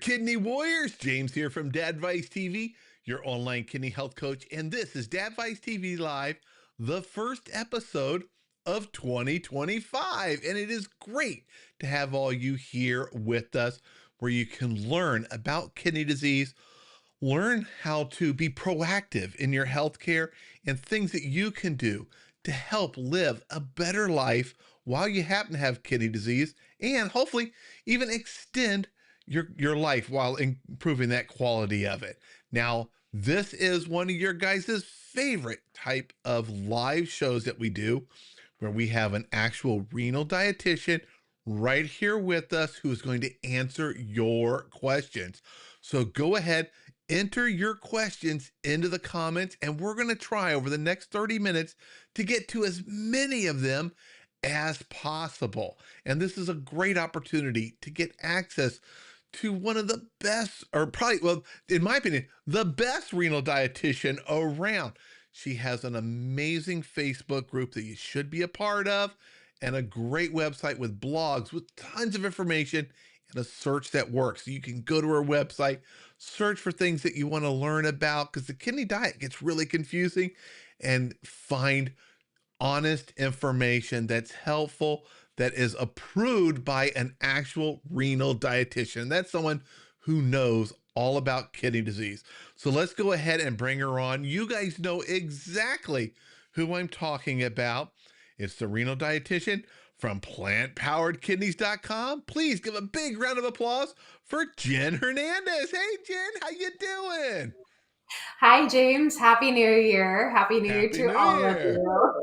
Kidney Warriors. James here from Dadvice TV, your online kidney health coach. And this is Dadvice TV Live, the first episode of 2025. And it is great to have all you here with us where you can learn about kidney disease, learn how to be proactive in your healthcare, and things that you can do to help live a better life while you happen to have kidney disease, and hopefully even extend your life while improving that quality of it. Now, this is one of your guys' favorite type of live shows that we do, where we have an actual renal dietitian right here with us who is going to answer your questions. So go ahead, enter your questions into the comments, and we're going to try over the next 30 minutes to get to as many of them as possible. And this is a great opportunity to get access to one of the best, or probably, well, in my opinion, the best renal dietitian around. She has an amazing Facebook group that you should be a part of, and a great website with blogs with tons of information and a search that works. So you can go to her website, search for things that you want to learn about, because the kidney diet gets really confusing, and find honest information that's helpful, that is approved by an actual renal dietitian. That's someone who knows all about kidney disease. So let's go ahead and bring her on. You guys know exactly who I'm talking about. It's the renal dietitian from plantpoweredkidneys.com. Please give a big round of applause for Jen Hernandez. Hey, Jen, how you doing? Hi, James. Happy New Year. Happy New Year Happy to New all of Year. you.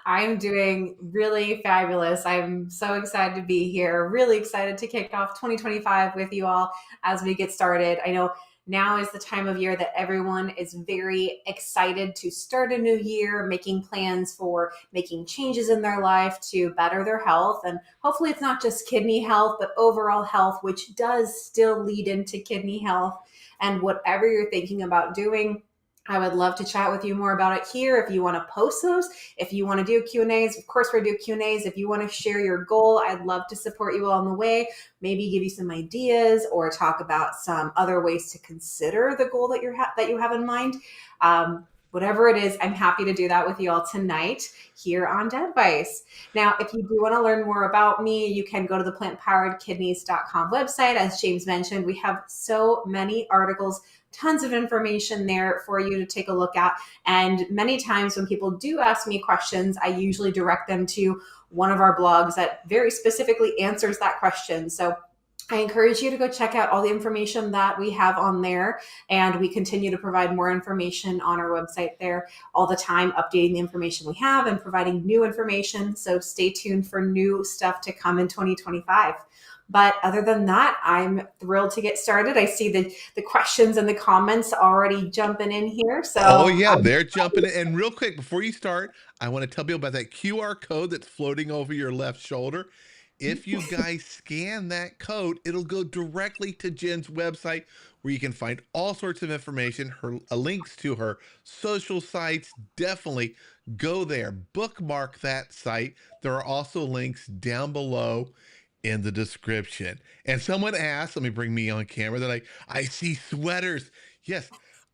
I'm doing really fabulous. I'm so excited to be here. Really excited to kick off 2025 with you all as we get started. I know now is the time of year that everyone is very excited to start a new year, making plans for making changes in their life to better their health. And hopefully, it's not just kidney health, but overall health, which does still lead into kidney health. And whatever you're thinking about doing, I would love to chat with you more about it here. If you want to post those, if you want to do Q&As, of course we do Q&As. If you want to share your goal, I'd love to support you along the way. Maybe give you some ideas or talk about some other ways to consider the goal that you have in mind. Whatever it is, I'm happy to do that with you all tonight here on Dadvice. Now, if you do want to learn more about me, you can go to the plantpoweredkidneys.com website. As James mentioned, we have so many articles, tons of information there for you to take a look at. And many times when people do ask me questions, I usually direct them to one of our blogs that very specifically answers that question. So I encourage you to go check out all the information that we have on there, and we continue to provide more information on our website there all the time, updating the information we have and providing new information. So stay tuned for new stuff to come in 2025. But other than that, I'm thrilled to get started. I see the questions and the comments already jumping in here. Oh, So yeah, they're jumping in. And real quick, before you start, I want to tell people about that QR code that's floating over your left shoulder. If you guys scan that code, it'll go directly to Jen's website, where you can find all sorts of information, her links to her social sites. Definitely go there, bookmark that site. There are also links down below in the description. And someone asked, let me bring me on camera, that I see sweaters. Yes,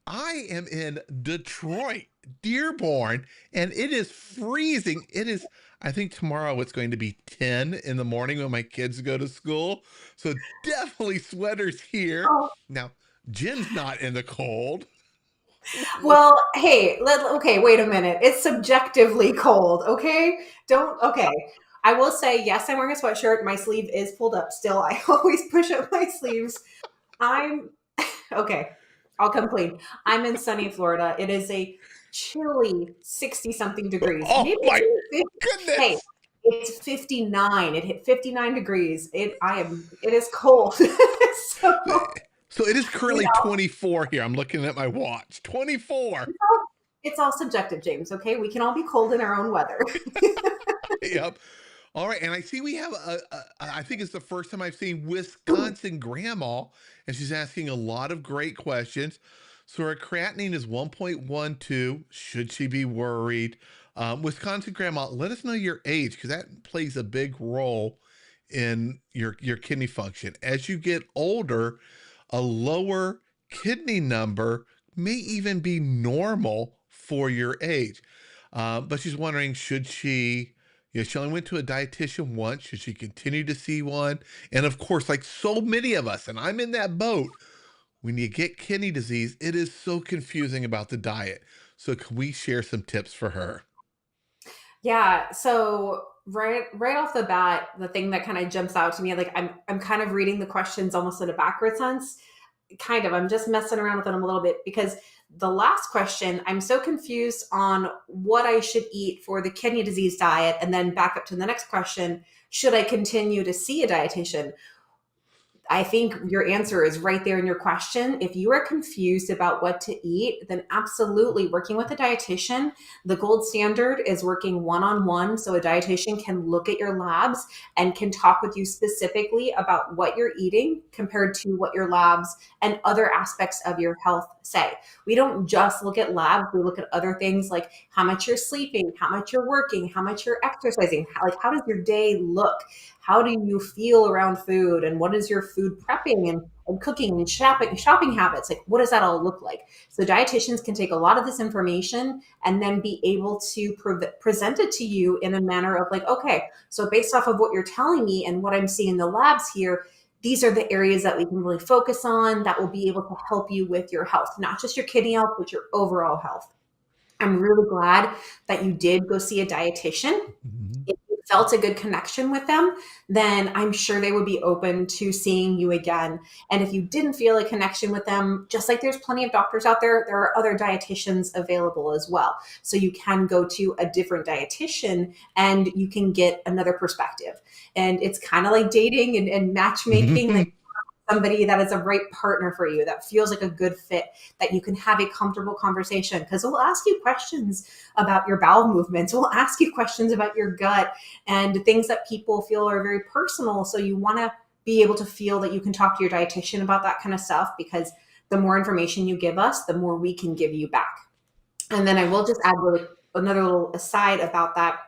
I am in Detroit, Dearborn, and it is freezing. It is, I think tomorrow it's going to be 10 in the morning when my kids go to school. So definitely sweaters here. Now, Jen's not in the cold. well, hey, okay, wait a minute. It's subjectively cold, okay? Okay. I will say, yes, I'm wearing a sweatshirt. My sleeve is pulled up still. I always push up my sleeves. I'm, okay, I'll complain. I'm in sunny Florida. It is a chilly 60 something degrees. Oh Maybe my it's, hey, goodness. it's 59. It hit 59 degrees. It is cold. So, So it is you currently know, 24 here. I'm looking at my watch. 24. it's all subjective, James, okay? We can all be cold in our own weather. Yep. All right, and I see we have I think it's the first time I've seen Wisconsin grandma, and she's asking a lot of great questions. So her creatinine is 1.12. Should she be worried? Wisconsin grandma, let us know your age, because that plays a big role in your kidney function. As you get older, a lower kidney number may even be normal for your age. But she's wondering, should she, she only went to a dietitian once. Should she continue to see one? And of course, like so many of us, and I'm in that boat, when you get kidney disease, it is so confusing about the diet. So can we share some tips for her? Yeah. So right off the bat, the thing that kind of jumps out to me, like I'm kind of reading the questions almost in a backward sense. Kind of. I'm just messing around with them a little bit because the last question, I'm so confused on what I should eat for the kidney disease diet. And then back up to the next question, should I continue to see a dietitian? I think your answer is right there in your question. If you are confused about what to eat, then absolutely working with a dietitian. The gold standard is working one-on-one. So a dietitian can look at your labs and can talk with you specifically about what you're eating compared to what your labs and other aspects of your health say. We don't just look at labs, we look at other things like how much you're sleeping, how much you're working, how much you're exercising, how does your day look? How do you feel around food, and what is your food prepping and cooking and shopping habits? Like, what does that all look like? So dietitians can take a lot of this information and then be able to present it to you in a manner of like, okay, so based off of what you're telling me and what I'm seeing in the labs here, these are the areas that we can really focus on that will be able to help you with your health, not just your kidney health, but your overall health. I'm really glad that you did go see a dietitian. Mhm. If you felt a good connection with them, then I'm sure they would be open to seeing you again. And if you didn't feel a connection with them, just like there's plenty of doctors out there, there are other dietitians available as well. So you can go to a different dietitian and you can get another perspective. And it's kind of like dating and matchmaking. Like somebody that is a right partner for you, that feels like a good fit, that you can have a comfortable conversation. Because we'll ask you questions about your bowel movements, we'll ask you questions about your gut and things that people feel are very personal. So you want to be able to feel that you can talk to your dietitian about that kind of stuff, because the more information you give us, the more we can give you back. And then I will just add really another little aside about that,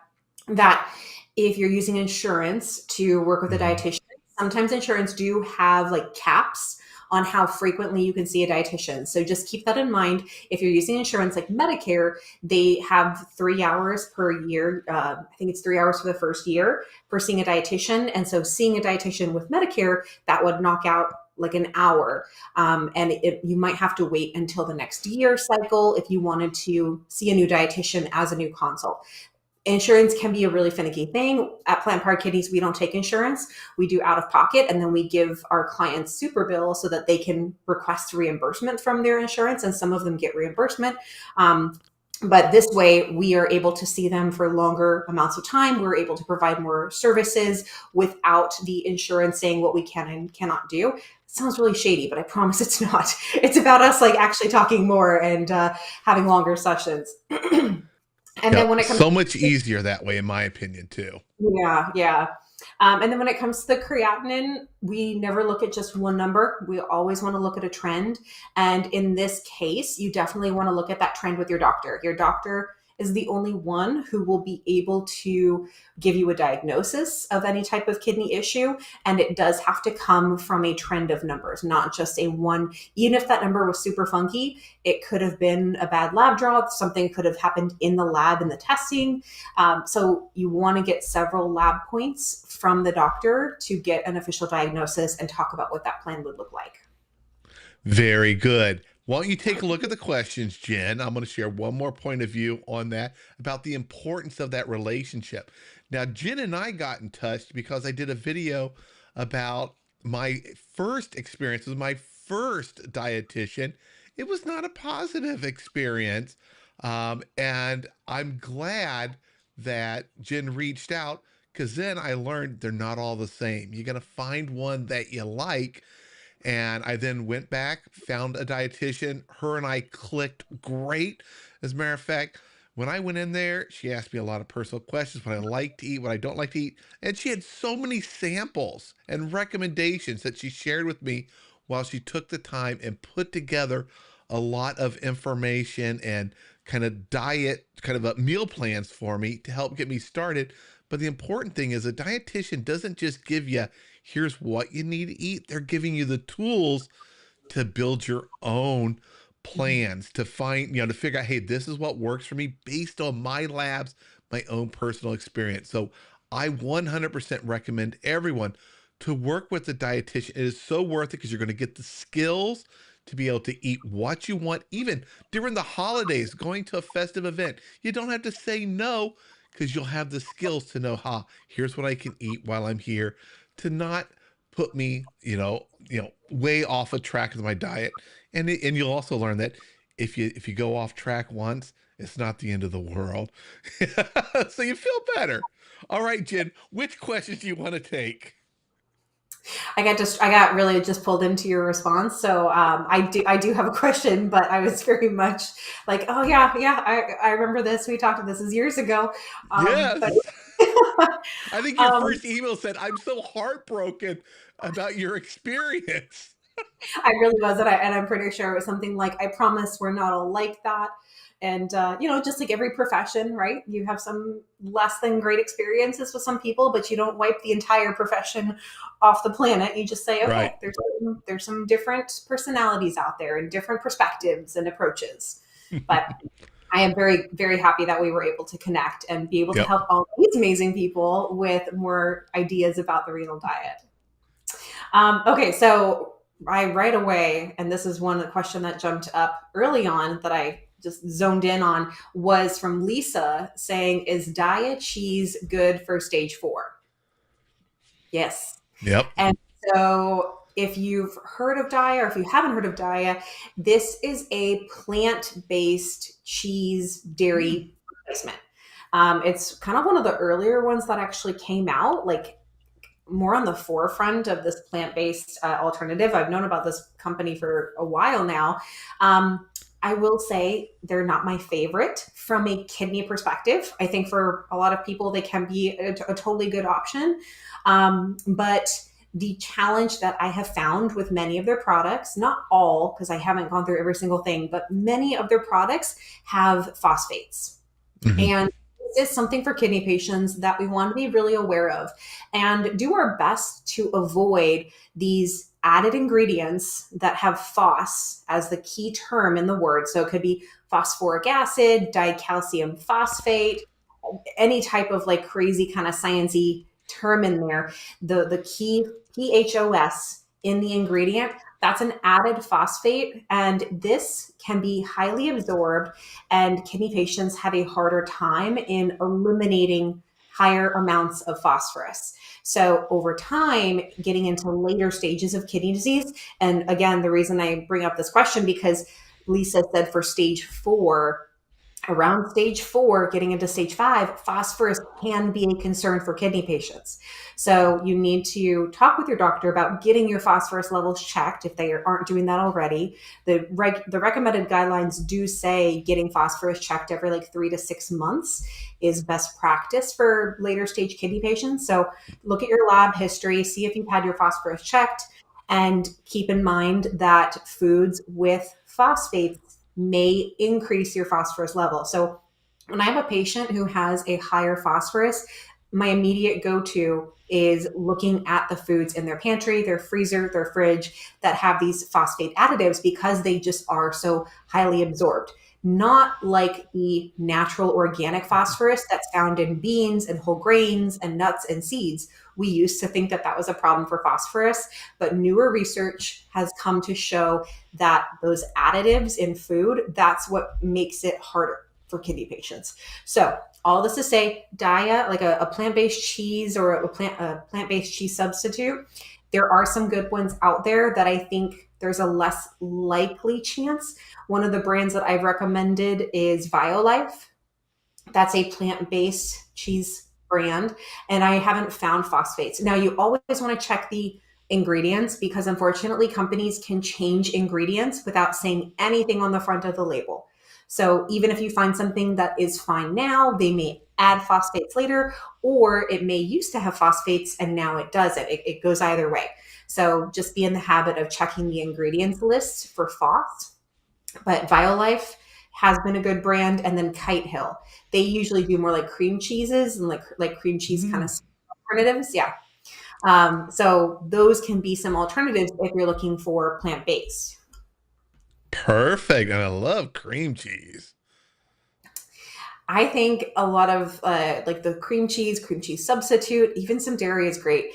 that if you're using insurance to work with a Mhm. dietitian, sometimes insurance do have like caps on how frequently you can see a dietitian. So just keep that in mind. If you're using insurance like Medicare, they have 3 hours per year. I think it's 3 hours for the first year for seeing a dietitian. And so seeing a dietitian with Medicare, that would knock out like an hour. You might have to wait until the next year cycle if you wanted to see a new dietitian as a new consult. Insurance can be a really finicky thing. At Planned Parenthood Kidneys, we don't take insurance. We do out of pocket, and then we give our clients super bill so that they can request reimbursement from their insurance, and some of them get reimbursement. But this way, we are able to see them for longer amounts of time. We're able to provide more services without the insurance saying what we can and cannot do. It sounds really shady, but I promise it's not. It's about us like actually talking more and having longer sessions. And then Yep. when it comes So much easier that way, in my opinion, too. yeah, yeah. And then when it comes to the creatinine, we never look at just one number. We always want to look at a trend. And in this case, you definitely want to look at that trend with your doctor. Your doctor is the only one who will be able to give you a diagnosis of any type of kidney issue. And it does have to come from a trend of numbers, not just a one. Even if that number was super funky, it could have been a bad lab draw. Something could have happened in the lab in the testing. So you want to get several lab points from the doctor to get an official diagnosis and talk about what that plan would look like. Very good. Why don't you take a look at the questions, Jen? I'm going to share one more point of view on that about the importance of that relationship. Now, Jen and I got in touch because I did a video about my first experience with my first dietitian. It was not a positive experience. And I'm glad that Jen reached out, because then I learned they're not all the same. You got to find one that you like, and I then went back, found a dietitian. Her and I clicked great. As a matter of fact, when I went in there, she asked me a lot of personal questions, what I like to eat, what I don't like to eat. And she had so many samples and recommendations that she shared with me while she took the time and put together a lot of information and kind of diet, kind of meal plans for me to help get me started. But the important thing is a dietitian doesn't just give you, here's what you need to eat. They're giving you the tools to build your own Mhm. plans, to find, to figure out, hey, this is what works for me based on my labs, my own personal experience. So I 100% recommend everyone to work with a dietitian. It is so worth it because you're going to get the skills to be able to eat what you want, even during the holidays, going to a festive event. You don't have to say no because you'll have the skills to know, here's what I can eat while I'm here, to not put me, way off a track with my diet. And you'll also learn that if you go off track once, it's not the end of the world. So you feel better. All right, Jen, which questions do you want to take? I got really just pulled into your response. So I do have a question, but I was very much like, oh yeah, yeah, I remember this. We talked about this is years ago. But Yes. I think your um, first email said, I'm so heartbroken about your experience. I really was, and I'm pretty sure it was something like, I promise we're not all like that. And, just like every profession, right? You have some less than great experiences with some people, but you don't wipe the entire profession off the planet. You just say, Right. okay, there's some different personalities out there and different perspectives and approaches. But I am very, very happy that we were able to connect and be able to Yep. help all these amazing people with more ideas about the renal diet. Okay, so I right away, and this is one question that jumped up early on that I just zoned in on, was from Lisa saying, "Is diet cheese good for stage 4?" Yes. Yep. And so if you've heard of Dia or if you haven't heard of Dia, this is a plant-based cheese Mm. dairy replacement. It's kind of one of the earlier ones that actually came out, like more on the forefront of this plant-based alternative. I've known about this company for a while now. I will say they're not my favorite from a kidney perspective. I think for a lot of people, they can be a totally good option. But the challenge that I have found with many of their products, not all, because I haven't gone through every single thing, but many of their products have phosphates. Hmm. And this is something for kidney patients that we want to be really aware of and do our best to avoid these added ingredients that have phos as the key term in the word. So it could be phosphoric acid, dicalcium phosphate, any type of like crazy kind of sciencey term in there. The key PHOS in the ingredient, that's an added phosphate, and this can be highly absorbed, and kidney patients have a harder time in eliminating higher amounts of phosphorus. So over time, getting into later stages of kidney disease, and again, the reason I bring up this question because Lisa said for stage 4, around stage 4, getting into stage 5, phosphorus can be a concern for kidney patients. So you need to talk with your doctor about getting your phosphorus levels checked if they aren't doing that already. The recommended guidelines do say getting phosphorus checked every like 3 to 6 months is best practice for later stage kidney patients. So look at your lab history, see if you've had your phosphorus checked, and keep in mind that foods with phosphates may increase your phosphorus level. So when I have a patient who has a higher phosphorus, my immediate go-to is looking at the foods in their pantry, their freezer, their fridge that have these phosphate additives because they just are so highly absorbed. Not like the natural organic phosphorus that's found in beans and whole grains and nuts and seeds. We used to think that that was a problem for phosphorus, but newer research has come to show that those additives in food, that's what makes it harder for kidney patients. So all this to say, Dia, like a plant-based cheese or a plant-based cheese substitute, there are some good ones out there that I think there's a less likely chance. One of the brands that I've recommended is Violife. That's a plant-based cheese brand, and I haven't found phosphates. Now, you always want to check the ingredients because unfortunately companies can change ingredients without saying anything on the front of the label. So even if you find something that is fine now, they may add phosphates later, or it may used to have phosphates and now it doesn't. It goes either way. So just be in the habit of checking the ingredients list for phos. But Violife has been a good brand, and then Kite Hill. They usually do more like cream cheeses and like cream cheese kind of alternatives. Yeah. So those can be some alternatives if you're looking for plant-based. Perfect. And I love cream cheese. I think a lot of like the cream cheese substitute, even some dairy is great.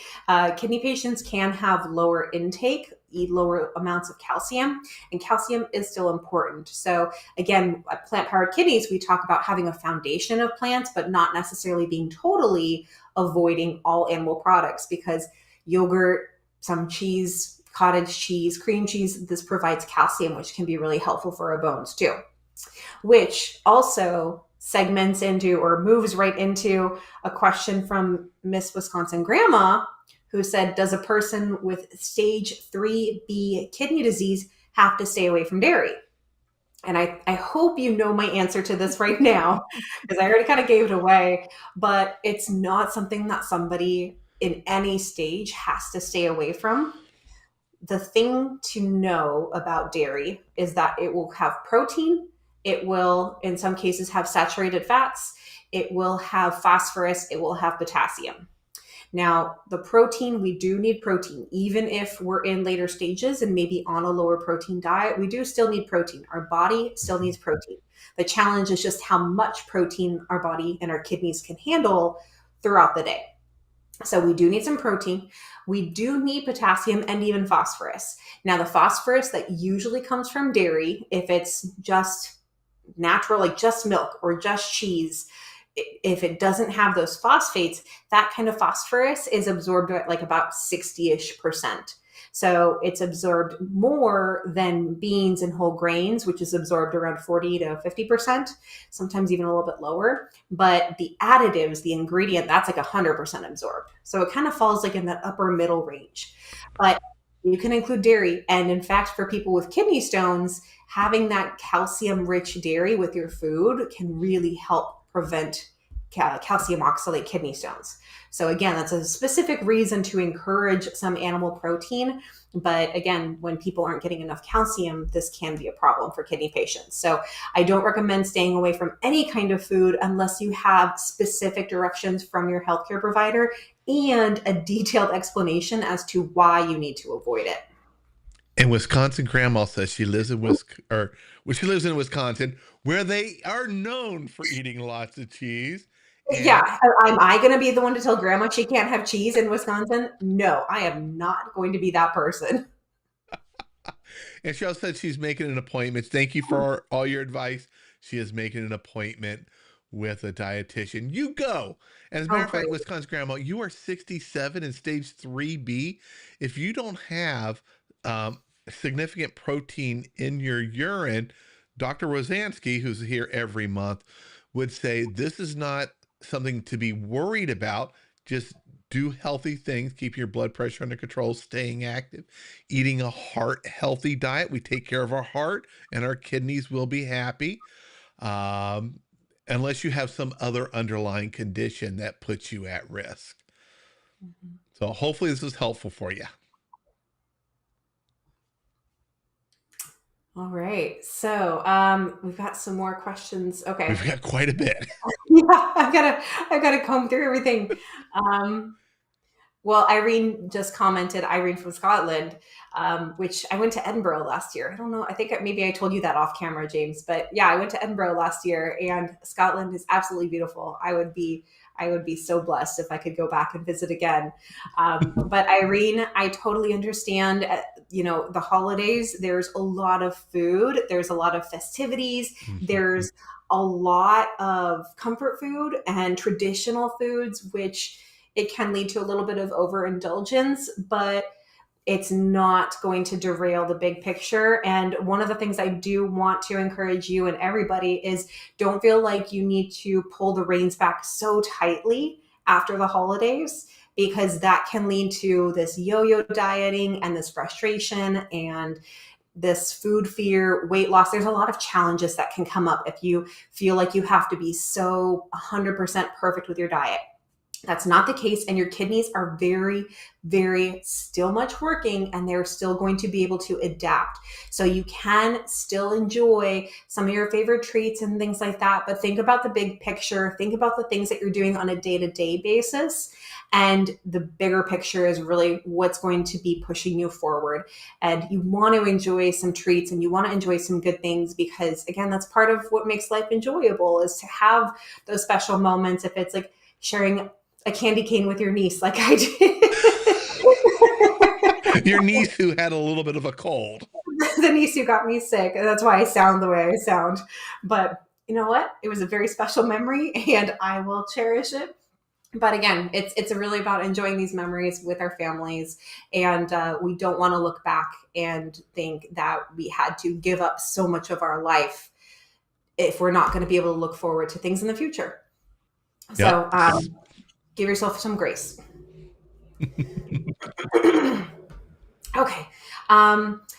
Kidney patients can have lower intake, eat lower amounts of calcium, and calcium is still important. So again, at Plant Powered Kidneys, we talk about having a foundation of plants, but not necessarily being totally avoiding all animal products, because yogurt, some cheese, cottage cheese, cream cheese, this provides calcium, which can be really helpful for our bones too, which also segments into or moves right into a question from Miss Wisconsin Grandma, who said, does a person with stage 3B kidney disease have to stay away from dairy? And I hope you know my answer to this right now, because I already kind of gave it away, but it's not something that somebody in any stage has to stay away from. The thing to know about dairy is that it will have protein. It will, in some cases, have saturated fats. It will have phosphorus. It will have potassium. Now, the protein, we do need protein. Even if we're in later stages and maybe on a lower protein diet, we do still need protein. Our body still needs protein. The challenge is just how much protein our body and our kidneys can handle throughout the day. So we do need some protein. We do need potassium and even phosphorus. Now, the phosphorus that usually comes from dairy, if it's just natural, like just milk or just cheese, if it doesn't have those phosphates, that kind of phosphorus is absorbed at like about 60-ish%. So it's absorbed more than beans and whole grains, which is absorbed around 40 to 50%, sometimes even a little bit lower. But the additives, the ingredient, that's like 100% absorbed. So it kind of falls like in that upper middle range. But you can include dairy. And in fact, for people with kidney stones, having that calcium-rich dairy with your food can really help prevent calcium oxalate kidney stones. So again, that's a specific reason to encourage some animal protein. But again, when people aren't getting enough calcium, this can be a problem for kidney patients. So I don't recommend staying away from any kind of food unless you have specific directions from your healthcare provider and a detailed explanation as to why you need to avoid it. And Wisconsin grandma says she lives in she lives in Wisconsin, where they are known for eating lots of cheese. Yeah. And Am I going to be the one to tell grandma she can't have cheese in Wisconsin? No, I am not going to be that person. and she also said she's making an appointment. Thank you for all your advice. She is making an appointment with a dietitian. You go. And as a matter Oh, of fact, great. Wisconsin grandma, you are 67 in stage 3B. If you don't have significant protein in your urine, Dr. Rosansky, who's here every month, would say this is not something to be worried about. Just do healthy things, keep your blood pressure under control, staying active, eating a heart healthy diet. We take care of our heart and our kidneys will be happy. Um, unless you have some other underlying condition that puts you at risk. Mhm. So hopefully this was helpful for you. All right. So we've got some more questions. We've Okay. got quite a bit. Yeah, I've got to comb through everything. Um, Well, Irene just commented, Irene from Scotland, which I went to Edinburgh last year. I don't know. I think maybe I told you that off camera, James. But yeah, I went to Edinburgh last year, and Scotland is absolutely beautiful. I would be so blessed if I could go back and visit again. But Irene, I totally understand. The holidays. There's a lot of food. There's a lot of festivities. There's a lot of comfort food and traditional foods, which it can lead to a little bit of overindulgence, but it's not going to derail the big picture. And one of the things I do want to encourage you and everybody is don't feel like you need to pull the reins back so tightly after the holidays, because that can lead to this yo-yo dieting and this frustration and this food fear, weight loss. There's a lot of challenges that can come up if you feel like you have to be so 100% perfect with your diet. That's not the case. And your kidneys are very, very still much working, and they're still going to be able to adapt. So you can still enjoy some of your favorite treats and things like that. But think about the big picture. Think about the things that you're doing on a day-to-day basis. And the bigger picture is really what's going to be pushing you forward. And you want to enjoy some treats and you want to enjoy some good things, because again, that's part of what makes life enjoyable, is to have those special moments. If it's like sharing a candy cane with your niece like I did. Your niece who had a little bit of a cold. The niece who got me sick. That's why I sound the way I sound. But you know what? It was a very special memory and I will cherish it. But again, it's really about enjoying these memories with our families. And we don't want to look back and think that we had to give up so much of our life if we're not going to be able to look forward to things in the future. Yep. So give yourself some grace. Okay.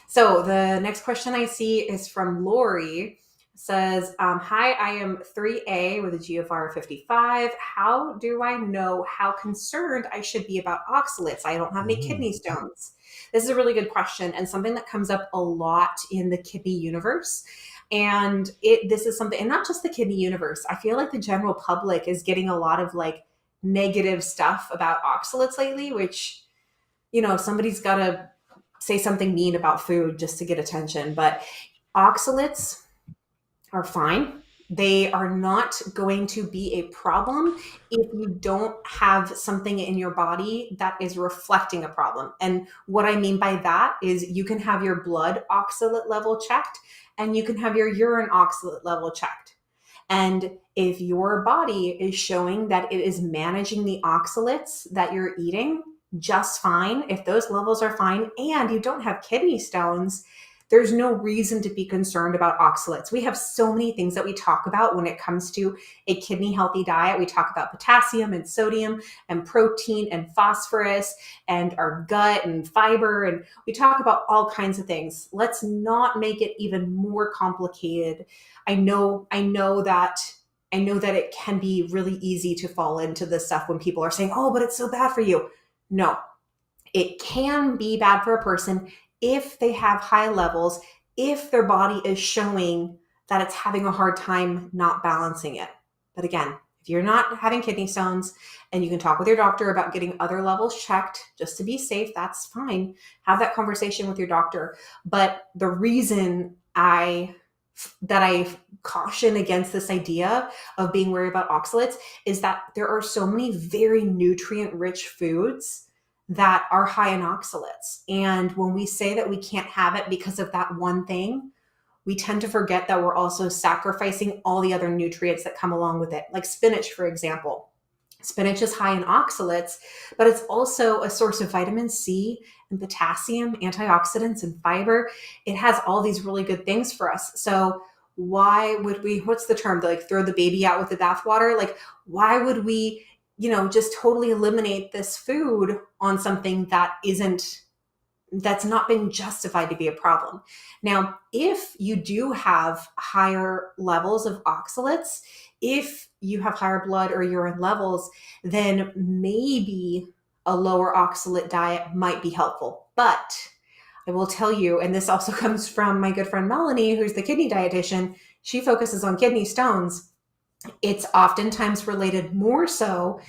So the next question I see is from Lori. It says, hi, I am 3A with a GFR of 55. How do I know how concerned I should be about oxalates? I don't have any kidney stones. This is a really good question, and something that comes up a lot in the kidney universe. And this is something, and not just the kidney universe. I feel like the general public is getting a lot of like negative stuff about oxalates lately, which, you know, somebody's got to say something mean about food just to get attention. But oxalates are fine. They are not going to be a problem if you don't have something in your body that is reflecting a problem. And what I mean by that is you can have your blood oxalate level checked and you can have your urine oxalate level checked. And if your body is showing that it is managing the oxalates that you're eating just fine, if those levels are fine and you don't have kidney stones, there's no reason to be concerned about oxalates. We have so many things that we talk about when it comes to a kidney healthy diet. We talk about potassium and sodium and protein and phosphorus and our gut and fiber. And we talk about all kinds of things. Let's not make it even more complicated. I know that it can be really easy to fall into this stuff when people are saying, oh, but it's so bad for you. No, it can be bad for a person if they have high levels, if their body is showing that it's having a hard time not balancing it. But again, if you're not having kidney stones and you can talk with your doctor about getting other levels checked just to be safe, that's fine. Have that conversation with your doctor. But the reason I caution against this idea of being worried about oxalates is that there are so many very nutrient-rich foods that are high in oxalates. And when we say that we can't have it because of that one thing, we tend to forget that we're also sacrificing all the other nutrients that come along with it. Like spinach, for example. Spinach is high in oxalates, but it's also a source of vitamin C and potassium, antioxidants, and fiber. It has all these really good things for us. So why would we, what's the term, like throw the baby out with the bathwater? Like, why would we, just totally eliminate this food on something that's not been justified to be a problem? Now, if you do have higher levels of oxalates, if you have higher blood or urine levels, then maybe a lower oxalate diet might be helpful. But I will tell you, and this also comes from my good friend Melanie, who's the kidney dietitian, she focuses on kidney stones. It's oftentimes related more so,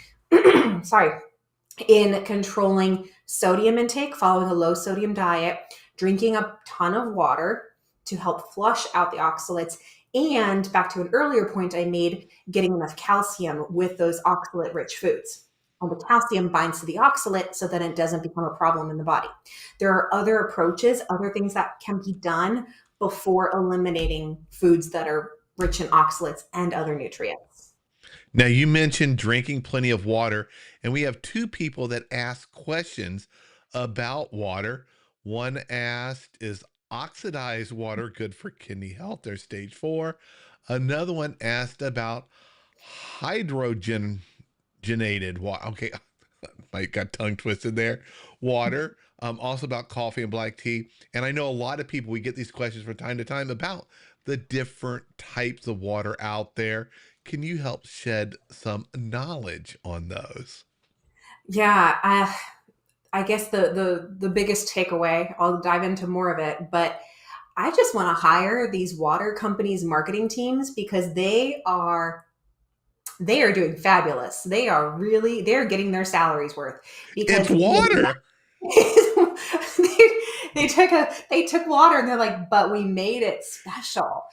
in controlling sodium intake, following a low sodium diet, drinking a ton of water to help flush out the oxalates, and back to an earlier point I made, getting enough calcium with those oxalate-rich foods. And the calcium binds to the oxalate so that it doesn't become a problem in the body. There are other approaches, other things that can be done before eliminating foods that are rich in oxalates and other nutrients. Now, you mentioned drinking plenty of water, and we have two people that ask questions about water. One asked, is oxidized water good for kidney health? They're stage 4. Another one asked about hydrogenated water. Okay, I got tongue twisted there. Water. Also about coffee and black tea. And I know a lot of people, we get these questions from time to time about the different types of water out there. Can you help shed some knowledge on those? Yeah, I guess the biggest takeaway, I'll dive into more of it, but I just want to hire these water companies marketing teams because they are doing fabulous. They're getting their salaries worth It's because water they took water and they're like, but we made it special.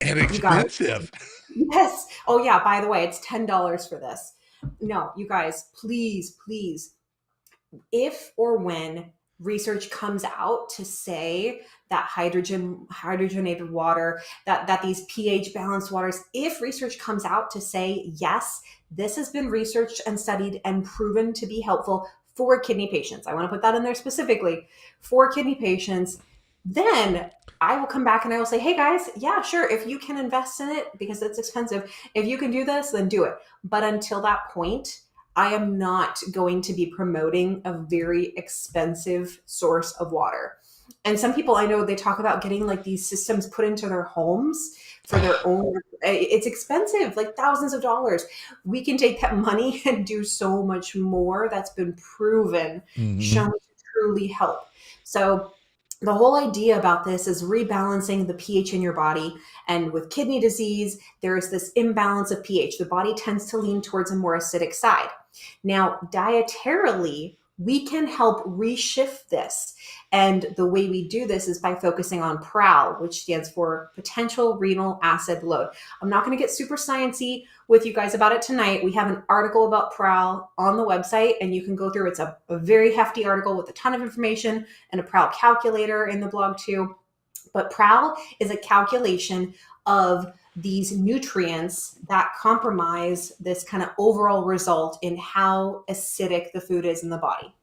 and You guys, expensive. yes. Oh yeah, by the way, it's $10 for this. No, you guys, please, if or when research comes out to say that hydrogenated water, that these pH balanced waters, if research comes out to say yes, this has been researched and studied and proven to be helpful for kidney patients, I want to put that in there specifically for kidney patients, then I will come back and I will say, hey guys, yeah, sure, if you can invest in it because it's expensive, if you can do this, then do it. But until that point, I am not going to be promoting a very expensive source of water. And some people I know, they talk about getting like these systems put into their homes for their Oh, own. It's expensive, like thousands of dollars. We can take that money and do so much more that's been proven, shown mhm. to truly help. So the whole idea about this is rebalancing the pH in your body. And with kidney disease, there is this imbalance of pH. The body tends to lean towards a more acidic side. Now, dietarily, we can help reshift this. And the way we do this is by focusing on PRAL, which stands for potential renal acid load. I'm not going to get super sciencey with you guys about it tonight. We have an article about PRAL on the website, and you can go through. It's a very hefty article with a ton of information and a PRAL calculator in the blog too. But PRAL is a calculation of these nutrients that compromise this kind of overall result in how acidic the food is in the body.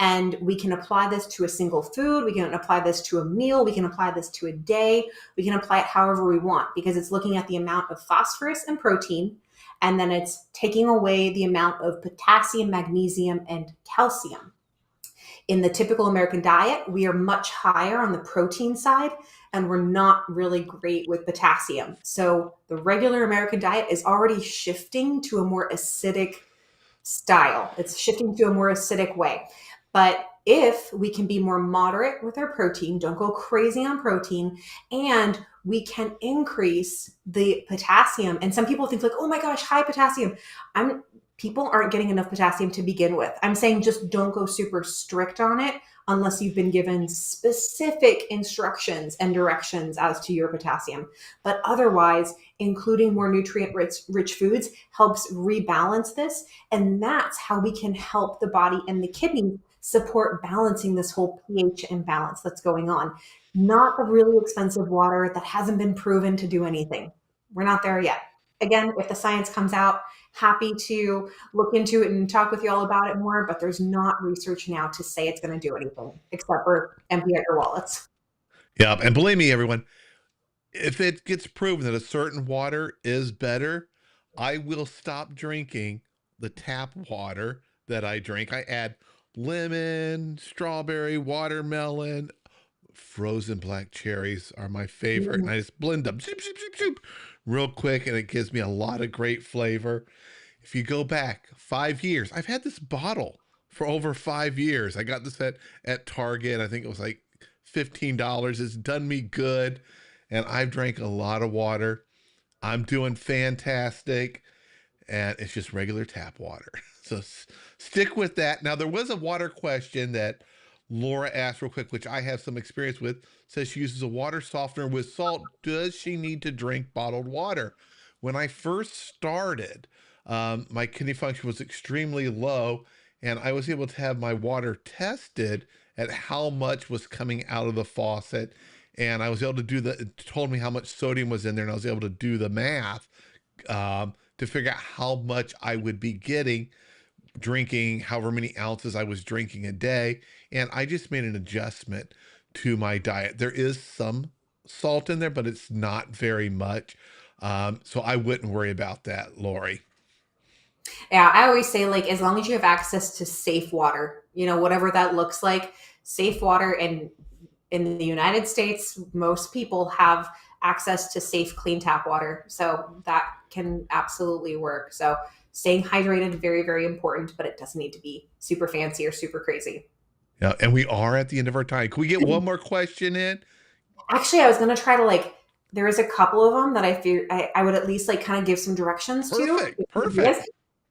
And we can apply this to a single food. We can apply this to a meal. We can apply this to a day. We can apply it however we want because it's looking at the amount of phosphorus and protein. And then it's taking away the amount of potassium, magnesium, and calcium. In the typical American diet, we are much higher on the protein side and we're not really great with potassium. So the regular American diet is already shifting to a more acidic style. It's shifting to a more acidic way. But if we can be more moderate with our protein, don't go crazy on protein, and we can increase the potassium. And some people think like, oh my gosh, high potassium. I'm People aren't getting enough potassium to begin with. I'm saying just don't go super strict on it unless you've been given specific instructions and directions as to your potassium. But otherwise, including more nutrient rich foods helps rebalance this. And that's how we can help the body and the kidney support balancing this whole pH imbalance that's going on. Not the really expensive water that hasn't been proven to do anything. We're not there yet. Again, if the science comes out, happy to look into it and talk with you all about it more, but there's not research now to say it's going to do anything except for empty out your wallets. Yeah, and believe me, everyone, if it gets proven that a certain water is better, I will stop drinking the tap water that I drink. I add lemon, strawberry, watermelon, frozen black cherries are my favorite, and Mhm. I just blend them zoop, zoop, zoop, zoop, real quick, and it gives me a lot of great flavor. If you go back 5 years, I've had this bottle for over 5 years. I got this at Target. I think it was like $15. It's done me good, and I've drank a lot of water. I'm doing fantastic, and it's just regular tap water. So stick with that. Now, there was a water question that Laura asked real quick, which I have some experience with. Says she uses a water softener with salt. Does she need to drink bottled water? When I first started, my kidney function was extremely low, and I was able to have my water tested at how much was coming out of the faucet. And I was able to it told me how much sodium was in there, and I was able to do the math to figure out how much I would be getting drinking, however many ounces I was drinking a day. And I just made an adjustment to my diet. There is some salt in there, but it's not very much. So I wouldn't worry about that, Lori. Yeah, I always say like as long as you have access to safe water, whatever that looks like, safe water. And in the United States, most people have access to safe, clean tap water. So that can absolutely work. So Staying hydrated, very, very important, but it doesn't need to be super fancy or super crazy. Yeah, and we are at the end of our time. Can we get one more question in? Actually, I was going to try to like, there is a couple of them that I feel I would at least like kind of give some directions to. Perfect. Perfect.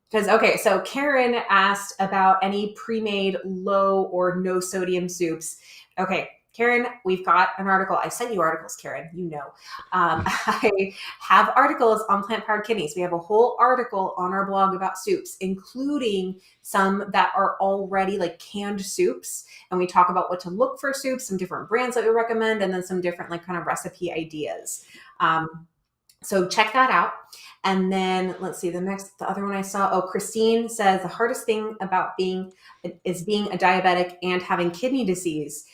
Because, okay, so Karen asked about any pre-made low or no sodium soups. Okay, Karen, we've got an article. I sent you articles, Karen, you know. I have articles on plant-powered kidneys. We have a whole article on our blog about soups, including some that are already like canned soups. And we talk about what to look for soups, some different brands that we recommend, and then some different like kind of recipe ideas. So check that out. And then let's see, the other one I saw. Oh, Christine says the hardest thing about being a diabetic and having kidney disease.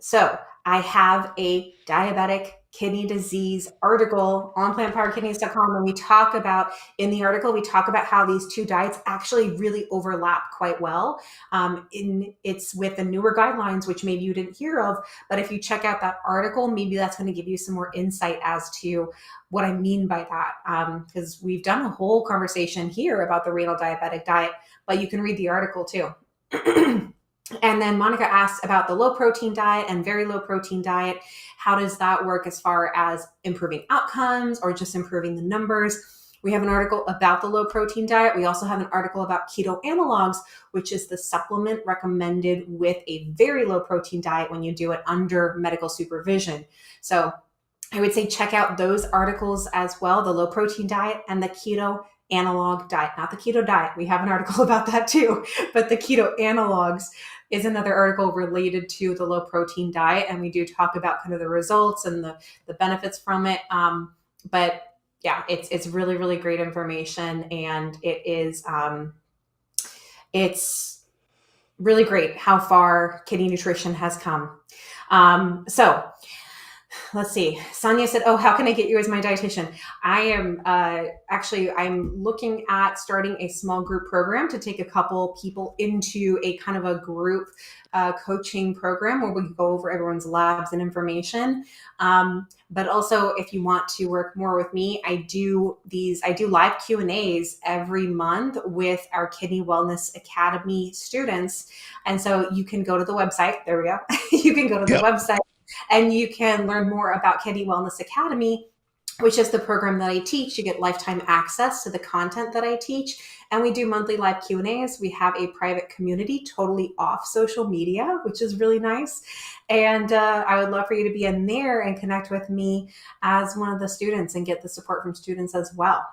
So I have a diabetic kidney disease article on plantpoweredkidneys.com. And in the article, we talk about how these two diets actually really overlap quite well. It's with the newer guidelines, which maybe you didn't hear of, but if you check out that article, maybe that's going to give you some more insight as to what I mean by that. Because we've done a whole conversation here about the renal diabetic diet, but you can read the article too. And then Monica asked about the low protein diet and very low protein diet. How does that work as far as improving outcomes or just improving the numbers? We have an article about the low protein diet. We also have an article about keto analogues, which is the supplement recommended with a very low protein diet when you do it under medical supervision. So I would say check out those articles as well, the low protein diet and the keto analog diet, not the keto diet. We have an article about that too, but the keto analogs is another article related to the low protein diet. And we do talk about kind of the results and the benefits from it. But yeah, it's really, really great information. And it's really great how far kidney nutrition has come. So let's see. Sonia said, "Oh, how can I get you as my dietitian?" I am I'm looking at starting a small group program to take a couple people into a kind of a group coaching program where we go over everyone's labs and information. But also, if you want to work more with me, I do live Q&As every month with our Kidney Wellness Academy students. And so you can go to the website. There we go. You can go to the website and you can learn more about Kidney Wellness Academy, which is the program that I teach. You get lifetime access to the content that I teach. And we do monthly live Q&As. We have a private community totally off social media, which is really nice. And I would love for you to be in there and connect with me as one of the students and get the support from students as well.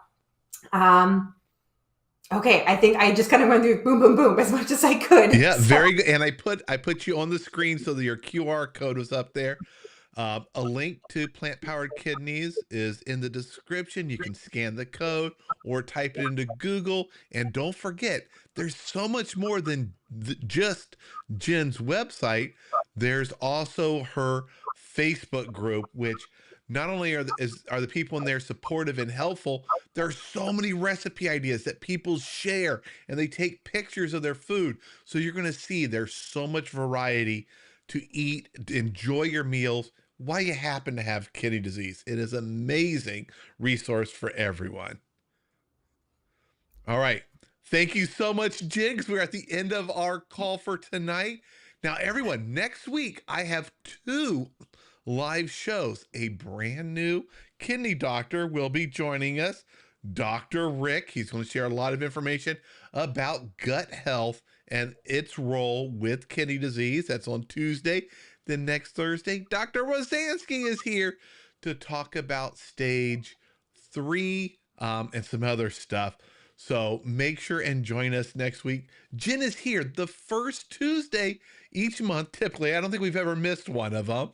Okay, I think I just kind of went through boom, boom, boom as much as I could. Yeah, very good. And I put you on the screen so that your QR code was up there. A link to plant-powered kidneys is in the description. You can scan the code or type it into Google. And don't forget, there's so much more than just Jen's website. There's also her Facebook group, which not only are the people in there supportive and helpful, there are so many recipe ideas that people share and they take pictures of their food. So you're going to see there's so much variety to eat, to enjoy your meals while you happen to have kidney disease. It is an amazing resource for everyone. All right. Thank you so much, Jigs. We're at the end of our call for tonight. Now, everyone, next week I have 2 live shows. A brand new kidney doctor will be joining us, Dr. Rick. He's going to share a lot of information about gut health and its role with kidney disease. That's on Tuesday. Then next Thursday, Dr. Rosansky is here to talk about stage 3 and some other stuff. So make sure and join us next week. Jen is here the first Tuesday each month. Typically, I don't think we've ever missed one of them.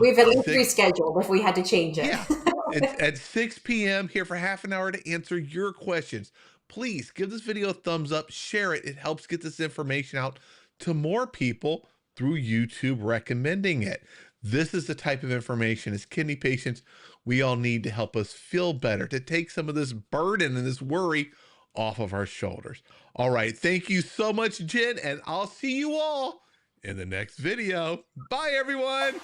We've at least rescheduled if we had to change it. Yeah, it's at 6 p.m. here for half an hour to answer your questions. Please give this video a thumbs up, share it. It helps get this information out to more people through YouTube recommending it. This is the type of information as kidney patients we all need to help us feel better, to take some of this burden and this worry off of our shoulders. All right, thank you so much, Jen, and I'll see you all in the next video. Bye, everyone.